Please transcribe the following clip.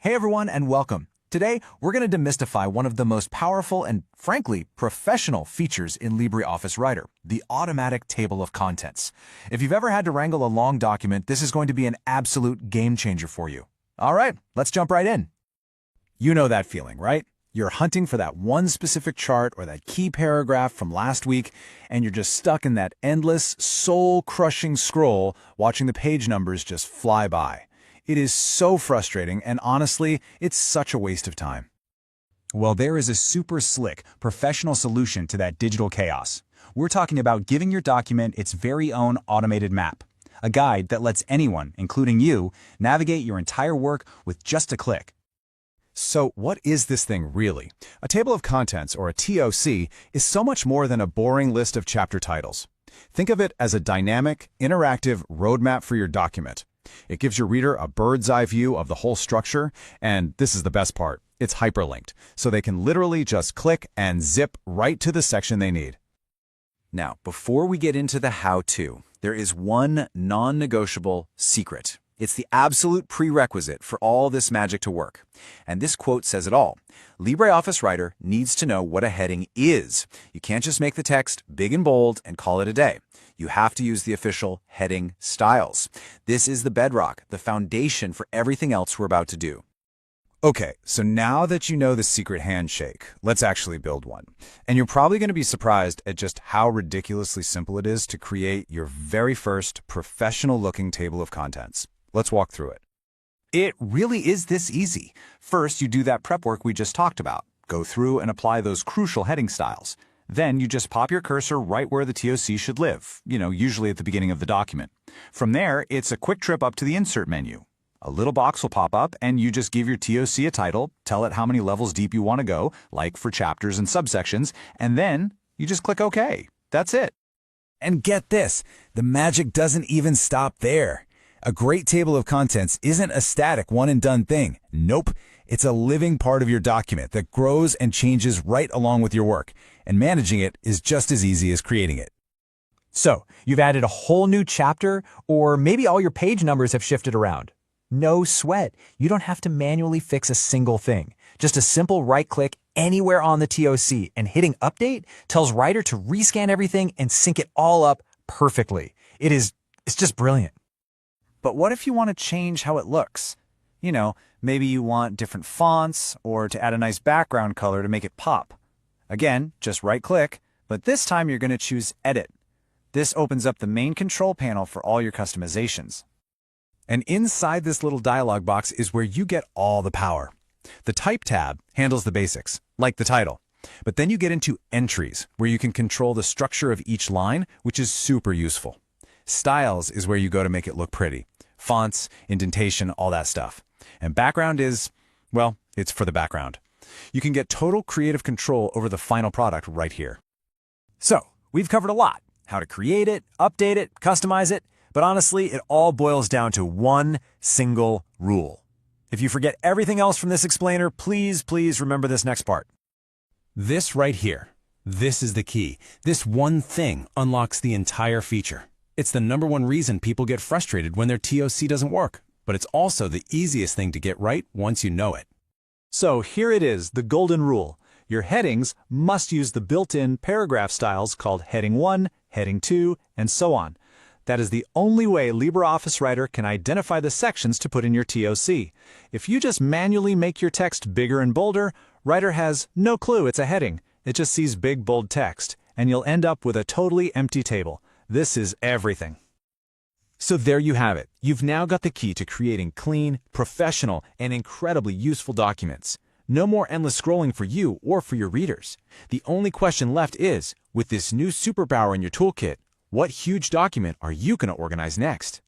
Hey everyone and welcome. Today, we're going to demystify one of the most powerful and, frankly, professional features in LibreOffice Writer, the automatic table of contents. If you've ever had to wrangle a long document, this is going to be an absolute game changer for you. All right, let's jump right in. You know that feeling, right? You're hunting for that one specific chart or that key paragraph from last week, and you're just stuck in that endless, soul-crushing scroll, watching the page numbers just fly by. It is so frustrating, and honestly, it's such a waste of time. Well, there is a super slick, professional solution to that digital chaos. We're talking about giving your document its very own automated map, a guide that lets anyone, including you, navigate your entire work with just a click. So what is this thing really? A table of contents, or a TOC, is so much more than a boring list of chapter titles. Think of it as a dynamic, interactive roadmap for your document. It gives your reader a bird's-eye view of the whole structure, and this is the best part, it's hyperlinked, so they can literally just click and zip right to the section they need. Now, before we get into the how-to, there is one non-negotiable secret. It's the absolute prerequisite for all this magic to work. And this quote says it all. LibreOffice Writer needs to know what a heading is. You can't just make the text big and bold and call it a day. You have to use the official heading styles. This is the bedrock, the foundation for everything else we're about to do. Okay, so now that you know the secret handshake, let's actually build one. And you're probably going to be surprised at just how ridiculously simple it is to create your very first professional-looking table of contents. Let's walk through it. It really is this easy. First, you do that prep work we just talked about. Go through and apply those crucial heading styles. Then you just pop your cursor right where the TOC should live, usually at the beginning of the document. From there, it's a quick trip up to the Insert menu. A little box will pop up, and you just give your TOC a title, tell it how many levels deep you want to go, like for chapters and subsections, and then you just click OK. That's it. And get this, the magic doesn't even stop there. A great table of contents isn't a static one-and-done thing. Nope. It's a living part of your document that grows and changes right along with your work, and managing it is just as easy as creating it. So, you've added a whole new chapter, or maybe all your page numbers have shifted around. No sweat. You don't have to manually fix a single thing. Just a simple right-click anywhere on the TOC, and hitting Update tells Writer to rescan everything and sync it all up perfectly. It's just brilliant. But what if you want to change how it looks? Maybe you want different fonts or to add a nice background color to make it pop. Again, just right-click, but this time you're going to choose Edit. This opens up the main control panel for all your customizations. And inside this little dialog box is where you get all the power. The Type tab handles the basics, like the title. But then you get into Entries, where you can control the structure of each line, which is super useful. Styles is where you go to make it look pretty. Fonts, indentation, all that stuff. And background is, well, it's for the background. You can get total creative control over the final product right here. So, we've covered a lot. How to create it, update it, customize it. But honestly, it all boils down to one single rule. If you forget everything else from this explainer, please remember this next part. This right here, this is the key. This one thing unlocks the entire feature. It's the #1 reason people get frustrated when their TOC doesn't work, but it's also the easiest thing to get right once you know it. So here it is, the golden rule. Your headings must use the built-in paragraph styles called Heading 1, Heading 2, and so on. That is the only way LibreOffice Writer can identify the sections to put in your TOC. If you just manually make your text bigger and bolder, Writer has no clue it's a heading. It just sees big, bold text, and you'll end up with a totally empty table. This is everything. So there you have it. You've now got the key to creating clean, professional, and incredibly useful documents. No more endless scrolling for you or for your readers. The only question left is, with this new superpower in your toolkit, what huge document are you going to organize next?